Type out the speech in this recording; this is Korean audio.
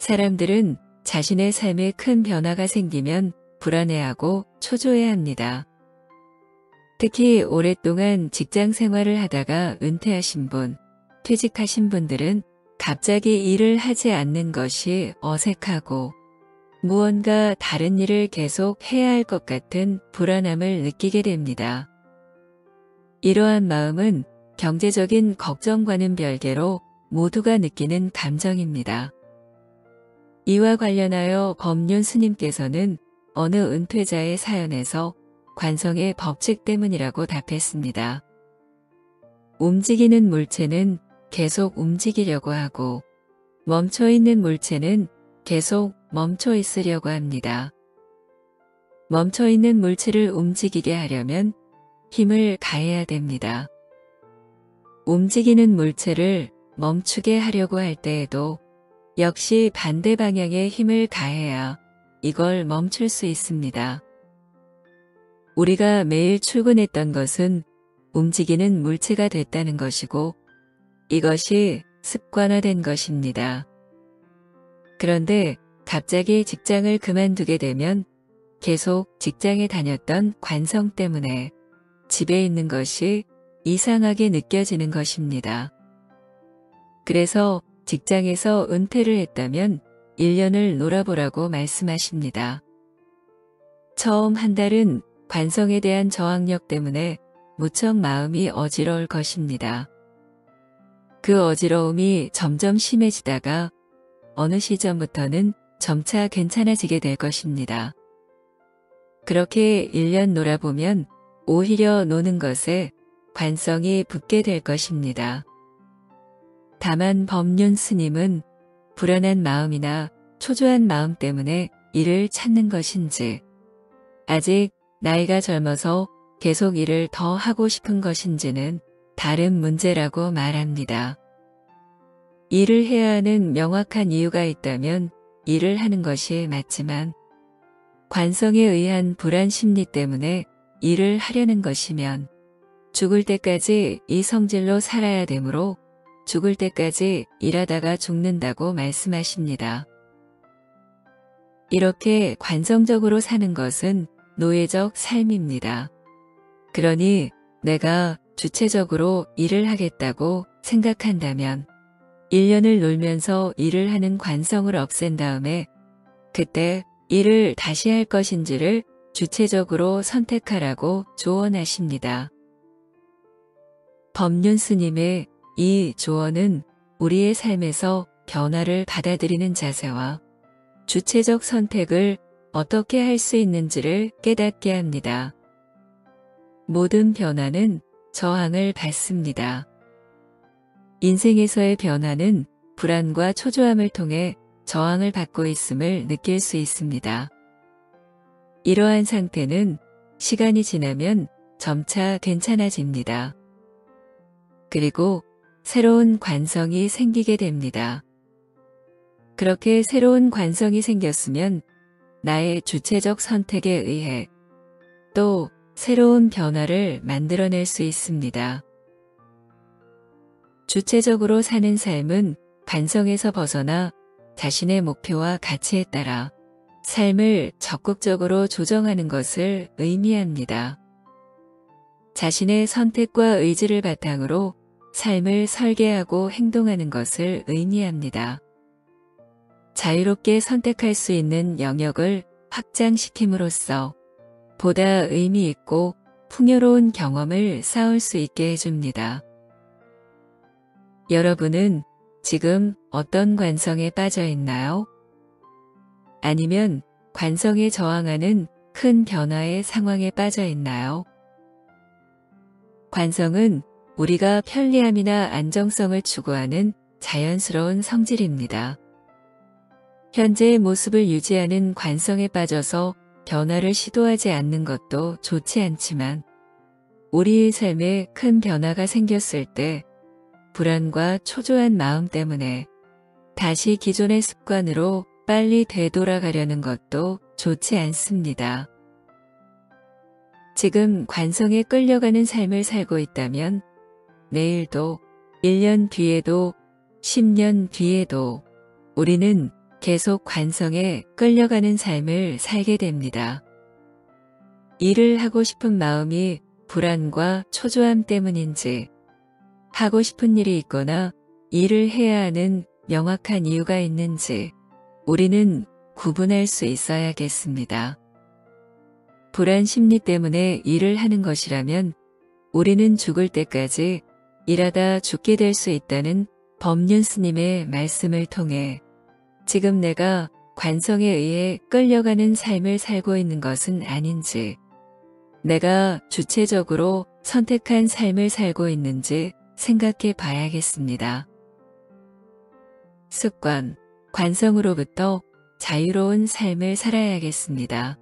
사람들은 자신의 삶에 큰 변화가 생기면 불안해하고 초조해합니다. 특히 오랫동안 직장 생활을 하다가 은퇴하신 분, 퇴직하신 분들은 갑자기 일을 하지 않는 것이 어색하고 무언가 다른 일을 계속 해야 할 것 같은 불안함을 느끼게 됩니다. 이러한 마음은 경제적인 걱정과는 별개로 모두가 느끼는 감정입니다. 이와 관련하여 법륜 스님께서는 어느 은퇴자의 사연에서 관성의 법칙 때문이라고 답했습니다. 움직이는 물체는 계속 움직이려고 하고 멈춰있는 물체는 계속 멈춰 있으려고 합니다. 멈춰있는 물체를 움직이게 하려면 힘을 가해야 됩니다. 움직이는 물체를 멈추게 하려고 할 때에도 역시 반대 방향의 힘을 가해야 이걸 멈출 수 있습니다. 우리가 매일 출근했던 것은 움직이는 물체가 됐다는 것이고 이것이 습관화된 것입니다. 그런데 갑자기 직장을 그만두게 되면 계속 직장에 다녔던 관성 때문에 집에 있는 것이 이상하게 느껴지는 것입니다. 그래서 직장에서 은퇴를 했다면 1년을 놀아보라고 말씀하십니다. 처음 한 달은 관성에 대한 저항력 때문에 무척 마음이 어지러울 것입니다. 그 어지러움이 점점 심해지다가 어느 시점부터는 점차 괜찮아지게 될 것입니다. 그렇게 1년 놀아보면 오히려 노는 것에 관성이 붙게 될 것입니다. 다만 법륜 스님은 불안한 마음이나 초조한 마음 때문에 일을 찾는 것인지 아직 나이가 젊어서 계속 일을 더 하고 싶은 것인지는 다른 문제라고 말합니다. 일을 해야 하는 명확한 이유가 있다면 일을 하는 것이 맞지만 관성에 의한 불안 심리 때문에 일을 하려는 것이면 죽을 때까지 이 성질로 살아야 되므로 죽을 때까지 일하다가 죽는다고 말씀하십니다. 이렇게 관성적으로 사는 것은 노예적 삶입니다. 그러니 내가 주체적으로 일을 하겠다고 생각한다면 1년을 놀면서 일을 하는 관성을 없앤 다음에 그때 일을 다시 할 것인지를 주체적으로 선택하라고 조언하십니다. 법륜 스님의 이 조언은 우리의 삶에서 변화를 받아들이는 자세와 주체적 선택을 어떻게 할 수 있는지를 깨닫게 합니다. 모든 변화는 저항을 받습니다. 인생에서의 변화는 불안과 초조함을 통해 저항을 받고 있음을 느낄 수 있습니다. 이러한 상태는 시간이 지나면 점차 괜찮아집니다. 그리고 새로운 관성이 생기게 됩니다. 그렇게 새로운 관성이 생겼으면 나의 주체적 선택에 의해 또 새로운 변화를 만들어낼 수 있습니다. 주체적으로 사는 삶은 관성에서 벗어나 자신의 목표와 가치에 따라 삶을 적극적으로 조정하는 것을 의미합니다. 자신의 선택과 의지를 바탕으로 삶을 설계하고 행동하는 것을 의미합니다. 자유롭게 선택할 수 있는 영역을 확장시킴으로써 보다 의미 있고 풍요로운 경험을 쌓을 수 있게 해줍니다. 여러분은 지금 어떤 관성에 빠져 있나요? 아니면 관성에 저항하는 큰 변화의 상황에 빠져 있나요? 관성은 우리가 편리함이나 안정성을 추구하는 자연스러운 성질입니다. 현재의 모습을 유지하는 관성에 빠져서 변화를 시도하지 않는 것도 좋지 않지만 우리의 삶에 큰 변화가 생겼을 때 불안과 초조한 마음 때문에 다시 기존의 습관으로 빨리 되돌아가려는 것도 좋지 않습니다. 지금 관성에 끌려가는 삶을 살고 있다면 내일도 1년 뒤에도 10년 뒤에도 우리는 계속 관성에 끌려가는 삶을 살게 됩니다. 일을 하고 싶은 마음이 불안과 초조함 때문인지, 하고 싶은 일이 있거나 일을 해야 하는 명확한 이유가 있는지 우리는 구분할 수 있어야겠습니다. 불안 심리 때문에 일을 하는 것이라면 우리는 죽을 때까지 일하다 죽게 될 수 있다는 법륜 스님의 말씀을 통해 지금 내가 관성에 의해 끌려가는 삶을 살고 있는 것은 아닌지, 내가 주체적으로 선택한 삶을 살고 있는지 생각해 봐야겠습니다. 습관, 관성으로부터 자유로운 삶을 살아야겠습니다.